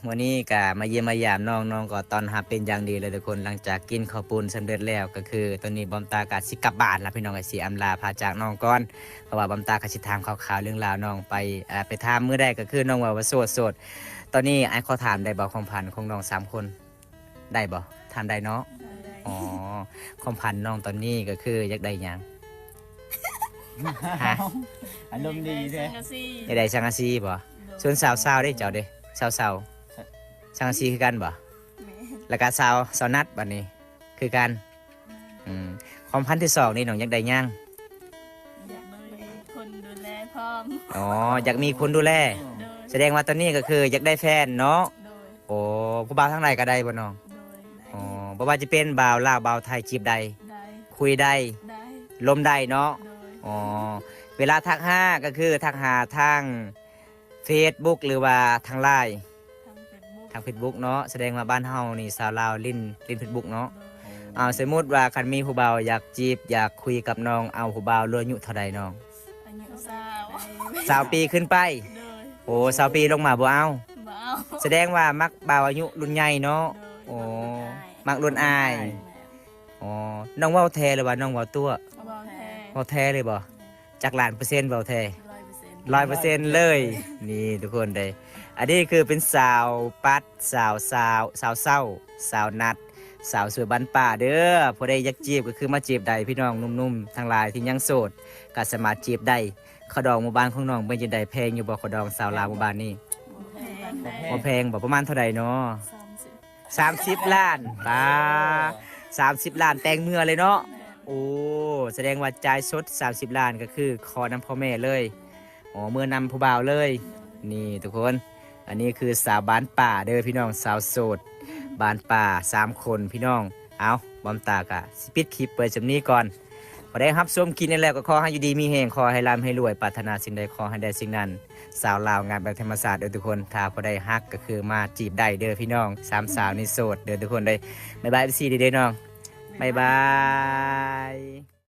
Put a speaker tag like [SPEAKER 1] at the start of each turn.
[SPEAKER 1] วันนี้ก็มาเยี่ยมมายามน้องก็ตอนรับเป็นอย่างดีเลยทุกคนหลังจากกินข้าวปุ้นสำเร็จแล้วก็คือตอนนี้บอมตากาสิกลับบ้านแล้วพี่น้องก็สิอำลาพาจากน้องก่อนเพราะว่าบอมตากาสิถามข่าวๆเรื่องราวน้องไปถามมื้อใดก็คือน้องว่าโสดตอนนี้ไอ้ขอถามได้บ่ความพันของน้อง3คนได้บ่ถามได้เนาะอ๋อความพันน้องตอนนี้ก็คืออยากได้หยังฮะ
[SPEAKER 2] อารมณ์ดีเลย
[SPEAKER 1] อยากได้สังกะสีบ่ส่วนสาวๆได้เจ้าเด้สาวๆสังกะสีคือกันบ่แล้วก็สาวนัดบัดนี้คือกันความพันที่2นี่น้องอยากได้หยัง
[SPEAKER 3] อยากมีคนดูแลพร้อม
[SPEAKER 1] อ๋ออยากมีคนดูแลแสดงว่าตอนนี้ก็คืออยากได้แฟนเนาะ
[SPEAKER 3] โดย
[SPEAKER 1] โอ้ผู้บ่าวทั้งหลายก็ได้บ่น้อง
[SPEAKER 3] โดย
[SPEAKER 1] อ๋อบ่ว่าจะเป็นบ่าวลาวบ่าวไทยจีบได้
[SPEAKER 3] ได้
[SPEAKER 1] คุยได้
[SPEAKER 3] ได้
[SPEAKER 1] ลมได้เนาะ
[SPEAKER 3] โดย
[SPEAKER 1] อ๋อเวลาทักหาก็คือทักหาทาง Facebook หรือว่าทาง LINE
[SPEAKER 3] ทางเฟซบุ๊ก
[SPEAKER 1] ทาง Facebook เนาะแสดงว่าบ้านเฮานี่สาวลาวลิ้น Facebook เนาะ
[SPEAKER 3] โดย
[SPEAKER 1] สมมุติว่าคันมีผู้บ่าวอยากจีบอยากคุยกับน้องเอาผู้บ่าวรุ่นอายุเท่าใดน้อง
[SPEAKER 3] อายุสาว
[SPEAKER 1] 20ปีขึ้นไป
[SPEAKER 3] โดย
[SPEAKER 1] โอ้20ปีลงมาบ่เอา
[SPEAKER 3] บ่เอา
[SPEAKER 1] แสดงว่ามักบ่าวอายุรุ่นใหญ่เนาะ โอ้มักรุ่นอาย อ๋อ น้องเว้าแท้หรือว่าน้องเว้าตัว
[SPEAKER 3] บ่แท้
[SPEAKER 1] เว้าแท้เลยบ่จากล้านเปอร์เซ็นต์เว้าแท้
[SPEAKER 3] 100%
[SPEAKER 1] 100%เลย นี่ทุกคนเลยอันนี้คือเป็นสาวปัดสาวเศร้าสาวนัด สาวสวยบ้านป่าเด้อผู้ใดอยากจีบก็คือมาจีบได้พี่น้องนุ่มๆทั้งหลายที่ยังโสดก็สามารถจีบได้ข้าวดองหมู่บ้านของน้องเป็นจังไดแพงอยู่บ่ข้าวดองสาวลาวหมู่บ้านนี่
[SPEAKER 3] บ่แพง
[SPEAKER 1] บ่แพงบ่ประมาณเท่าใดเนาะ
[SPEAKER 3] 30
[SPEAKER 1] 30 ล้านป้า30 ล้านแต่งเมื่อเลยเนาะ โอ้ แสดงว่าจ่ายสด30 ล้านก็คือขอนำพ่อแม่เลย อ๋อเมื่อนำผู้บ่าวเลย นี่ทุกคน อันนี้คือสาวบ้านป่าเด้อพี่น้องสาวโสดบ้านป่า3คนพี่น้อง เอาบอมตากะสปิดคลิปเปิดจำนี้ก่อน พอได้รับส้มกินนี่แล้วก็ขอให้อยู่ดีมีแห่งขอให้ร่ำให้รวยปรารถนาสิ่งใดขอให้ได้สิ่งนั้น สาวลาวงานแบบธรรมศาสตร์เด้อทุกคนถ้าพอได้ฮักก็คือมาจีบได้เด้อพี่น้อง3 สาวนี่โสดเด้อทุกคนได้บ๊ายบายพี่ซีเด้อน้องบ๊ายบาย